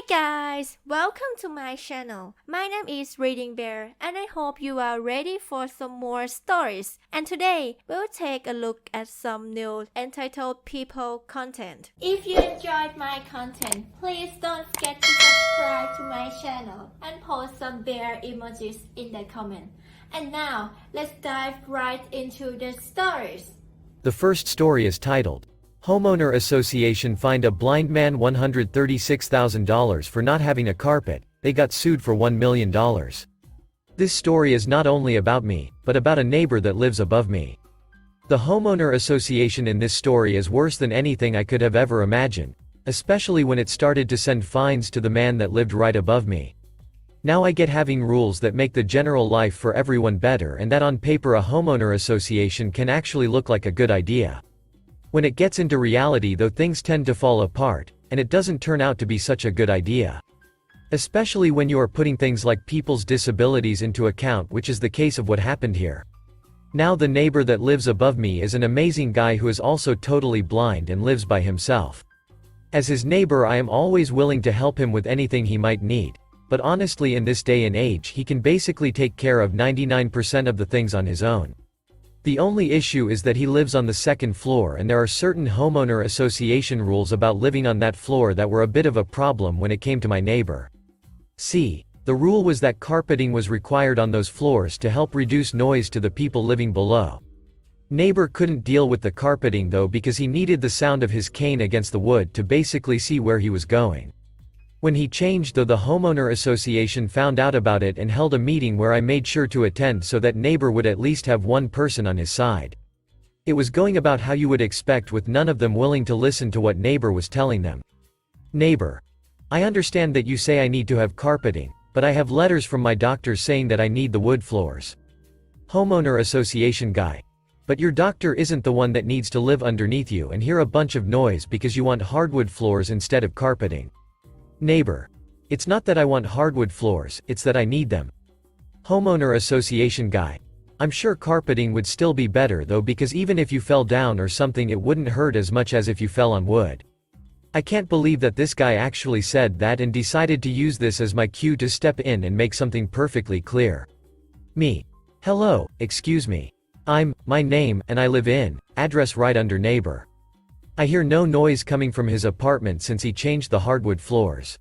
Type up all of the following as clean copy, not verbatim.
guys, welcome to my channel. My name is ReadingBear and I hope you are ready for some more stories. And today, we'll take a look at some new entitled people content. If you enjoyed my content, please don't forget to subscribe to my channel and post some bear emojis in the comment. And now, let's dive right into the stories. The first story is titled, Homeowner Association fined a blind man $136,000 for not having a carpet, they got sued for $1 million. This story is not only about me, but about a neighbor that lives above me. The homeowner association in this story is worse than anything I could have ever imagined, especially when it started to send fines to the man that lived right above me. Now I get having rules that make the general life for everyone better, and that on paper a homeowner association can actually look like a good idea. When it gets into reality though, things tend to fall apart, and it doesn't turn out to be such a good idea. Especially when you are putting things like people's disabilities into account, which is the case of what happened here. Now the neighbor that lives above me is an amazing guy who is also totally blind and lives by himself. As his neighbor I am always willing to help him with anything he might need, but honestly in this day and age he can basically take care of 99% of the things on his own. The only issue is that he lives on the second floor and there are certain homeowner association rules about living on that floor that were a bit of a problem when it came to my neighbor. See, the rule was that carpeting was required on those floors to help reduce noise to the people living below. Neighbor couldn't deal with the carpeting though because he needed the sound of his cane against the wood to basically see where he was going. When he changed though, the homeowner association found out about it and held a meeting where I made sure to attend so that neighbor would at least have one person on his side. It was going about how you would expect, with none of them willing to listen to what neighbor was telling them. Neighbor, I understand that you say I need to have carpeting, but I have letters from my doctors saying that I need the wood floors. Homeowner association guy, but your doctor isn't the one that needs to live underneath you and hear a bunch of noise because you want hardwood floors instead of carpeting. Neighbor, it's not that I want hardwood floors, it's that I need them. Homeowner association guy, I'm sure carpeting would still be better though, because even if you fell down or something it wouldn't hurt as much as if you fell on wood. I can't believe that this guy actually said that and decided to use this as my cue to step in and make something perfectly clear. Me. Hello, excuse me. My name, and I live in, address right under neighbor. I hear no noise coming from his apartment since he changed the hardwood floors.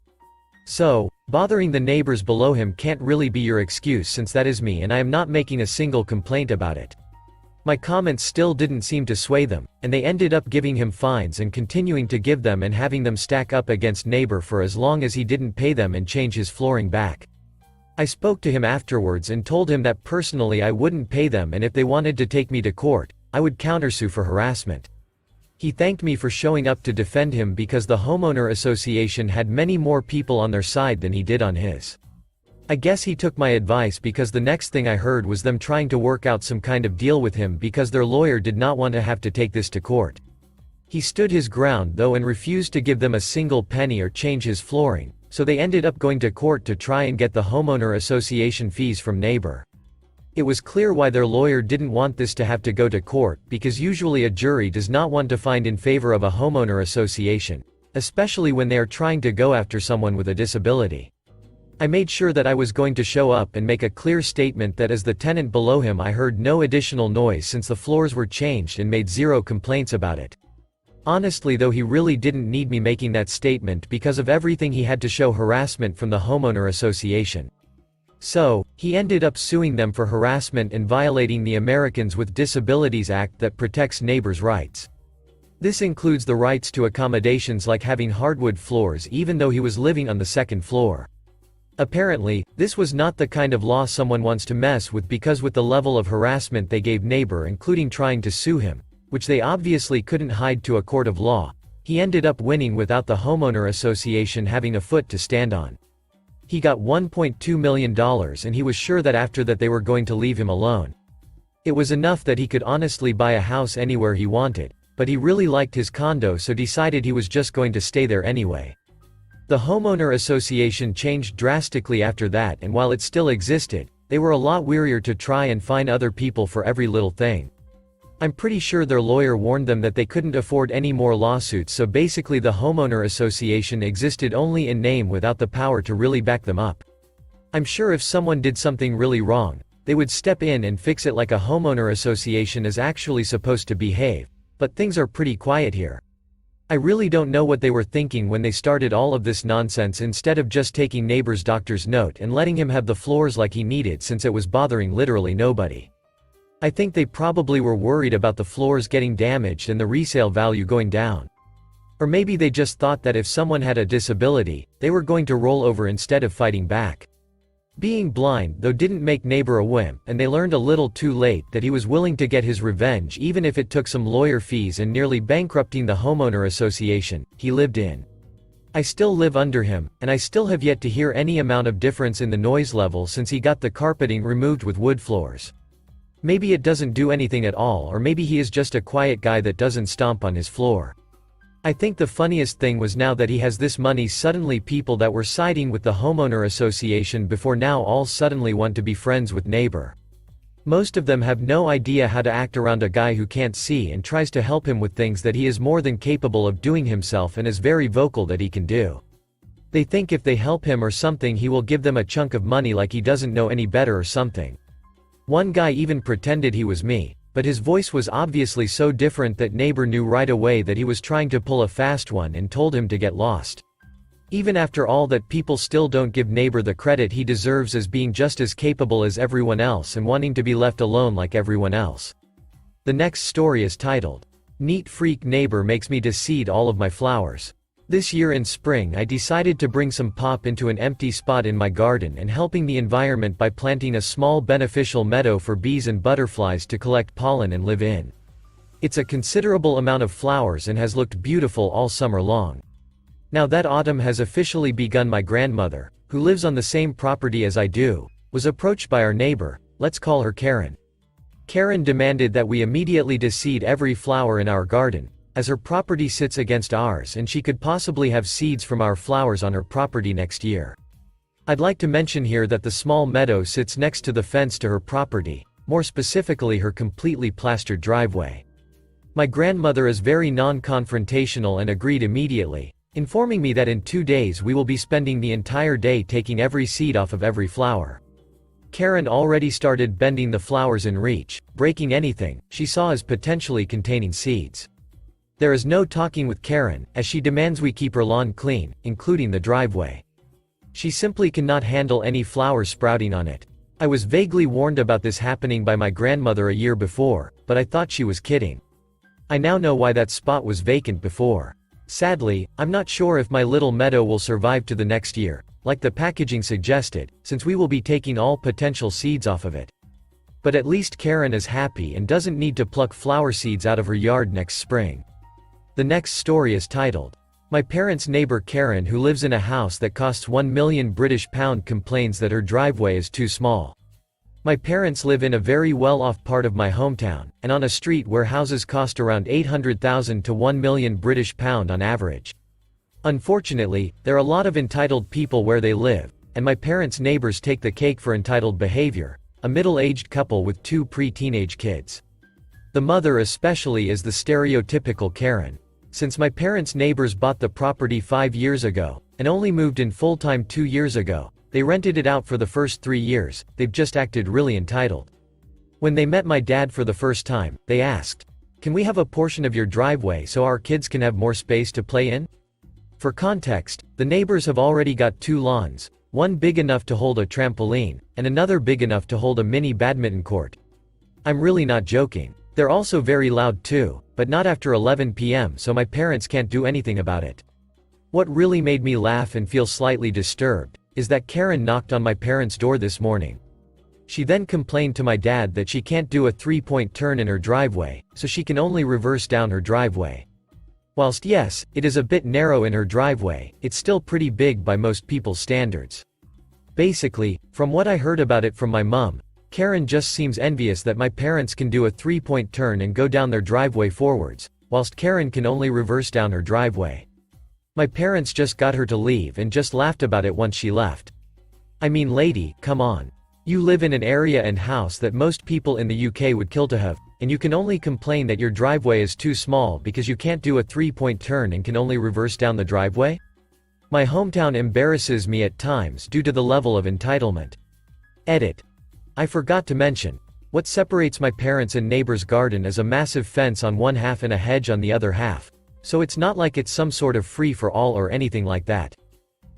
So, bothering the neighbors below him can't really be your excuse since that is me and I am not making a single complaint about it. My comments still didn't seem to sway them, and they ended up giving him fines and continuing to give them and having them stack up against neighbor for as long as he didn't pay them and change his flooring back. I spoke to him afterwards and told him that personally I wouldn't pay them, and if they wanted to take me to court, I would countersue for harassment. He thanked me for showing up to defend him because the homeowner association had many more people on their side than he did on his. I guess he took my advice because the next thing I heard was them trying to work out some kind of deal with him because their lawyer did not want to have to take this to court. He stood his ground though and refused to give them a single penny or change his flooring, so they ended up going to court to try and get the homeowner association fees from neighbor. It was clear why their lawyer didn't want this to have to go to court, because usually a jury does not want to find in favor of a homeowner association, especially when they are trying to go after someone with a disability. I made sure that I was going to show up and make a clear statement that as the tenant below him I heard no additional noise since the floors were changed and made zero complaints about it. Honestly though, he really didn't need me making that statement because of everything he had to show harassment from the homeowner association. So, he ended up suing them for harassment and violating the Americans with Disabilities Act that protects neighbors' rights. This includes the rights to accommodations like having hardwood floors even though he was living on the second floor. Apparently, this was not the kind of law someone wants to mess with, because with the level of harassment they gave neighbor, including trying to sue him, which they obviously couldn't hide to a court of law, he ended up winning without the homeowner association having a foot to stand on. He got $1.2 million and he was sure that after that they were going to leave him alone. It was enough that he could honestly buy a house anywhere he wanted, but he really liked his condo so decided he was just going to stay there anyway. The homeowner association changed drastically after that, and while it still existed, they were a lot wearier to try and fine other people for every little thing. I'm pretty sure their lawyer warned them that they couldn't afford any more lawsuits, so basically the homeowner association existed only in name without the power to really back them up. I'm sure if someone did something really wrong, they would step in and fix it like a homeowner association is actually supposed to behave, but things are pretty quiet here. I really don't know what they were thinking when they started all of this nonsense instead of just taking neighbor's doctor's note and letting him have the floors like he needed, since it was bothering literally nobody. I think they probably were worried about the floors getting damaged and the resale value going down. Or maybe they just thought that if someone had a disability, they were going to roll over instead of fighting back. Being blind though didn't make neighbor a wimp, and they learned a little too late that he was willing to get his revenge even if it took some lawyer fees and nearly bankrupting the homeowner association he lived in. I still live under him, and I still have yet to hear any amount of difference in the noise level since he got the carpeting removed with wood floors. Maybe it doesn't do anything at all, or maybe he is just a quiet guy that doesn't stomp on his floor. I think the funniest thing was now that he has this money, suddenly people that were siding with the homeowner association before now all suddenly want to be friends with neighbor. Most of them have no idea how to act around a guy who can't see and tries to help him with things that he is more than capable of doing himself and is very vocal that he can do. They think if they help him or something he will give them a chunk of money like he doesn't know any better or something. One guy even pretended he was me, but his voice was obviously so different that neighbor knew right away that he was trying to pull a fast one and told him to get lost. Even after all that, people still don't give neighbor the credit he deserves as being just as capable as everyone else and wanting to be left alone like everyone else. The next story is titled, "Neat Freak Neighbor Makes Me Deseed All of My Flowers." This year in spring I decided to bring some pop into an empty spot in my garden and helping the environment by planting a small beneficial meadow for bees and butterflies to collect pollen and live in. It's a considerable amount of flowers and has looked beautiful all summer long. Now that autumn has officially begun, my grandmother, who lives on the same property as I do, was approached by our neighbor, let's call her Karen. Karen demanded that we immediately deseed every flower in our garden, as her property sits against ours and she could possibly have seeds from our flowers on her property next year. I'd like to mention here that the small meadow sits next to the fence to her property, more specifically her completely plastered driveway. My grandmother is very non-confrontational and agreed immediately, informing me that in 2 days we will be spending the entire day taking every seed off of every flower. Karen already started bending the flowers in reach, breaking anything she saw as potentially containing seeds. There is no talking with Karen, as she demands we keep her lawn clean, including the driveway. She simply cannot handle any flowers sprouting on it. I was vaguely warned about this happening by my grandmother a year before, but I thought she was kidding. I now know why that spot was vacant before. Sadly, I'm not sure if my little meadow will survive to the next year, like the packaging suggested, since we will be taking all potential seeds off of it. But at least Karen is happy and doesn't need to pluck flower seeds out of her yard next spring. The next story is titled, "My Parents Neighbor Karen, who lives in a house that costs £1 million British pound, complains that her driveway is too small." My parents live in a very well-off part of my hometown, and on a street where houses cost around 800,000 to £1 million British pound on average. Unfortunately, there are a lot of entitled people where they live, and my parents' neighbors take the cake for entitled behavior, a middle-aged couple with 2 pre-teenage kids. The mother especially is the stereotypical Karen. Since my parents' neighbors bought the property 5 years ago, and only moved in full-time 2 years ago, they rented it out for the first 3 years, they've just acted really entitled. When they met my dad for the first time, they asked, "Can we have a portion of your driveway so our kids can have more space to play in?" For context, the neighbors have already got 2 lawns, one big enough to hold a trampoline, and another big enough to hold a mini badminton court. I'm really not joking. They're also very loud too, but not after 11 p.m. so my parents can't do anything about it. What really made me laugh and feel slightly disturbed is that Karen knocked on my parents' door this morning. She then complained to my dad that she can't do a 3-point turn in her driveway, so she can only reverse down her driveway. Whilst yes, it is a bit narrow in her driveway, it's still pretty big by most people's standards. Basically, from what I heard about it from my mum, Karen just seems envious that my parents can do a 3-point turn and go down their driveway forwards, whilst Karen can only reverse down her driveway. My parents just got her to leave and just laughed about it once she left. I mean, lady, come on. You live in an area and house that most people in the UK would kill to have, and you can only complain that your driveway is too small because you can't do a 3-point turn and can only reverse down the driveway? My hometown embarrasses me at times due to the level of entitlement. Edit. I forgot to mention, what separates my parents' and neighbor's garden is a massive fence on one half and a hedge on the other half, so it's not like it's some sort of free-for-all or anything like that.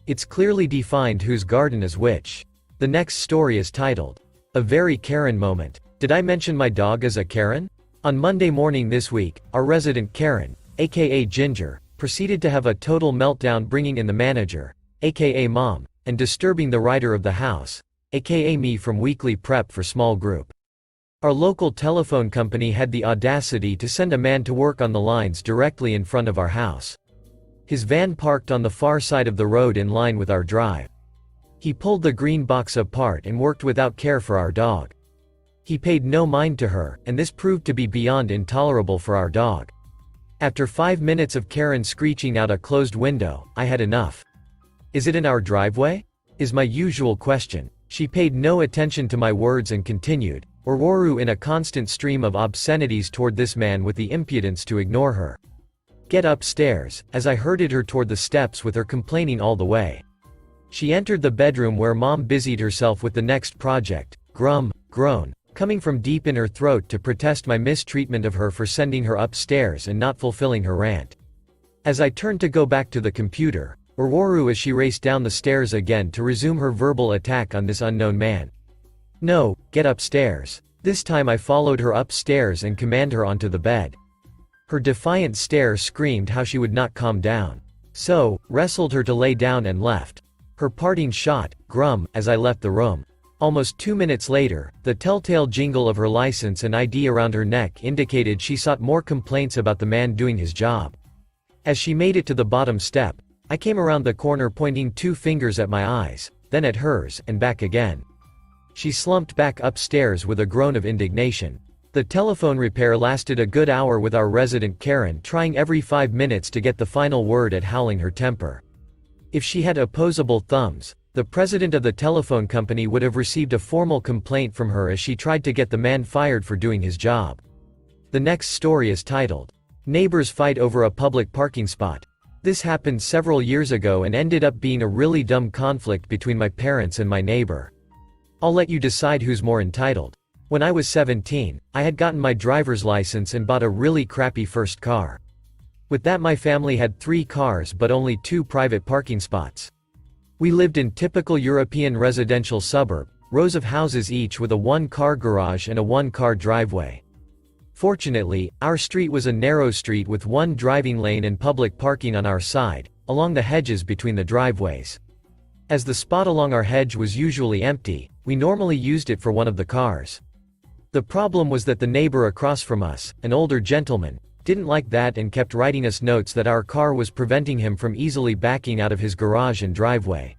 It's clearly defined whose garden is which. The next story is titled, A Very Karen Moment. Did I mention my dog is a Karen? On Monday morning this week, our resident Karen, aka Ginger, proceeded to have a total meltdown, bringing in the manager, aka Mom, and disturbing the writer of the house, aka me, from weekly prep for small group. Our local telephone company had the audacity to send a man to work on the lines directly in front of our house. His van parked on the far side of the road in line with our drive. He pulled the green box apart and worked without care for our dog. He paid no mind to her, and this proved to be beyond intolerable for our dog. After 5 minutes of Karen screeching out a closed window, I had enough. Is it in our driveway? Is my usual question. She paid no attention to my words and continued, "Orworu," in a constant stream of obscenities toward this man with the impudence to ignore her. "Get upstairs," as I herded her toward the steps with her complaining all the way. She entered the bedroom where Mom busied herself with the next project, groan, coming from deep in her throat to protest my mistreatment of her for sending her upstairs and not fulfilling her rant. As I turned to go back to the computer, Orworu, as she raced down the stairs again to resume her verbal attack on this unknown man. "No, get upstairs." This time I followed her upstairs and commanded her onto the bed. Her defiant stare screamed how she would not calm down. So, wrestled her to lay down and left. Her parting shot, as I left the room. Almost 2 minutes later, the telltale jingle of her license and ID around her neck indicated she sought more complaints about the man doing his job. As she made it to the bottom step, I came around the corner pointing 2 fingers at my eyes, then at hers, and back again. She slumped back upstairs with a groan of indignation. The telephone repair lasted a good hour with our resident Karen trying every 5 minutes to get the final word at howling her temper. If she had opposable thumbs, the president of the telephone company would have received a formal complaint from her as she tried to get the man fired for doing his job. The next story is titled, Neighbors Fight Over a Public Parking Spot. This happened several years ago and ended up being a really dumb conflict between my parents and my neighbor. I'll let you decide who's more entitled. When I was 17, I had gotten my driver's license and bought a really crappy first car. With that, my family had 3 cars but only 2 private parking spots. We lived in typical European residential suburb, rows of houses each with a 1-car garage and a 1-car driveway. Fortunately, our street was a narrow street with 1 driving lane and public parking on our side, along the hedges between the driveways. As the spot along our hedge was usually empty, we normally used it for one of the cars. The problem was that the neighbor across from us, an older gentleman, didn't like that and kept writing us notes that our car was preventing him from easily backing out of his garage and driveway.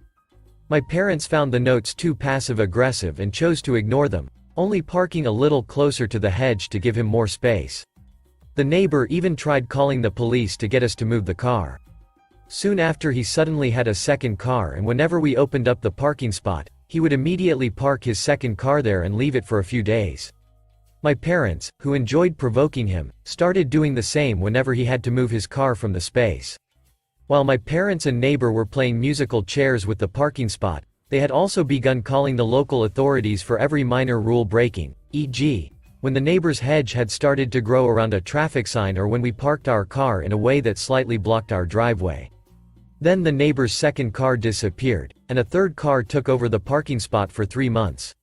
My parents found the notes too passive-aggressive and chose to ignore them, only parking a little closer to the hedge to give him more space. The neighbor even tried calling the police to get us to move the car. Soon after, he suddenly had a second car, and whenever we opened up the parking spot, he would immediately park his second car there and leave it for a few days. My parents, who enjoyed provoking him, started doing the same whenever he had to move his car from the space. While my parents and neighbor were playing musical chairs with the parking spot, they had also begun calling the local authorities for every minor rule breaking, e.g., when the neighbor's hedge had started to grow around a traffic sign or when we parked our car in a way that slightly blocked our driveway. Then the neighbor's second car disappeared, and a third car took over the parking spot for 3 months.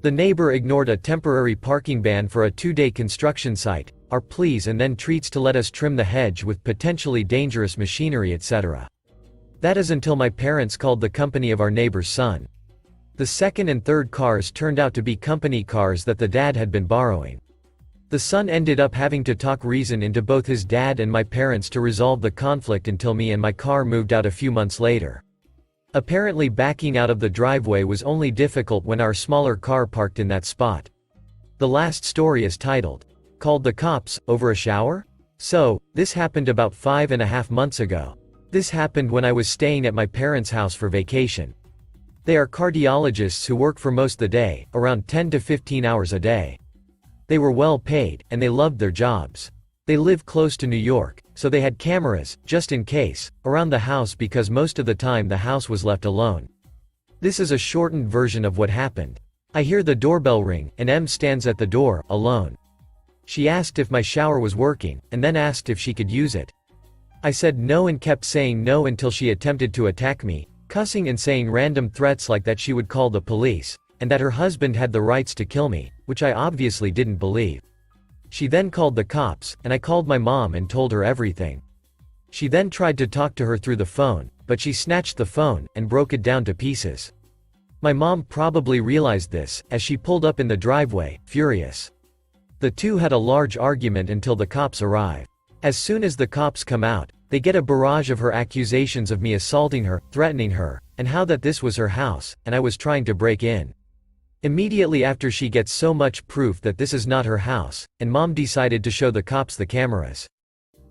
The neighbor ignored a temporary parking ban for a 2-day construction site, our pleas and then treats to let us trim the hedge with potentially dangerous machinery, etc. That is until my parents called the company of our neighbor's son. The second and third cars turned out to be company cars that the dad had been borrowing. The son ended up having to talk reason into both his dad and my parents to resolve the conflict until me and my car moved out a few months later. Apparently, backing out of the driveway was only difficult when our smaller car parked in that spot. The last story is titled, Called the Cops, Over a Shower? So, this happened about 5.5 months ago. This happened when I was staying at my parents' house for vacation. They are cardiologists who work for most of the day, around 10 to 15 hours a day. They were well paid, and they loved their jobs. They live close to New York, so they had cameras, just in case, around the house because most of the time the house was left alone. This is a shortened version of what happened. I hear the doorbell ring, and M stands at the door, alone. She asked if my shower was working, and then asked if she could use it. I said no and kept saying no until she attempted to attack me, cussing and saying random threats like that she would call the police, and that her husband had the rights to kill me, which I obviously didn't believe. She then called the cops, and I called my mom and told her everything. She then tried to talk to her through the phone, but she snatched the phone, and broke it down to pieces. My mom probably realized this, as she pulled up in the driveway, furious. The two had a large argument until the cops arrive. As soon as the cops come out, they get a barrage of her accusations of me assaulting her, threatening her, and how that this was her house, and I was trying to break in. Immediately after she gets so much proof that this is not her house, and mom decided to show the cops the cameras.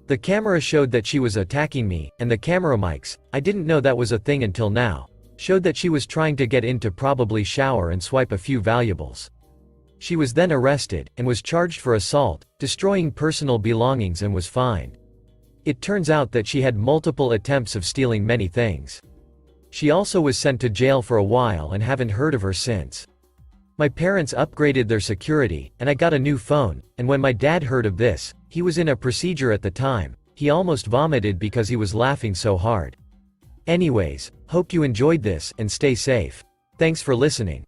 The camera showed that she was attacking me, and the camera mics, I didn't know that was a thing until now, showed that she was trying to get in to probably shower and swipe a few valuables. She was then arrested, and was charged for assault, destroying personal belongings and was fined. It turns out that she had multiple attempts of stealing many things. She also was sent to jail for a while and haven't heard of her since. My parents upgraded their security, and I got a new phone, and when my dad heard of this, he was in a procedure at the time, he almost vomited because he was laughing so hard. Anyways, hope you enjoyed this, and stay safe. Thanks for listening.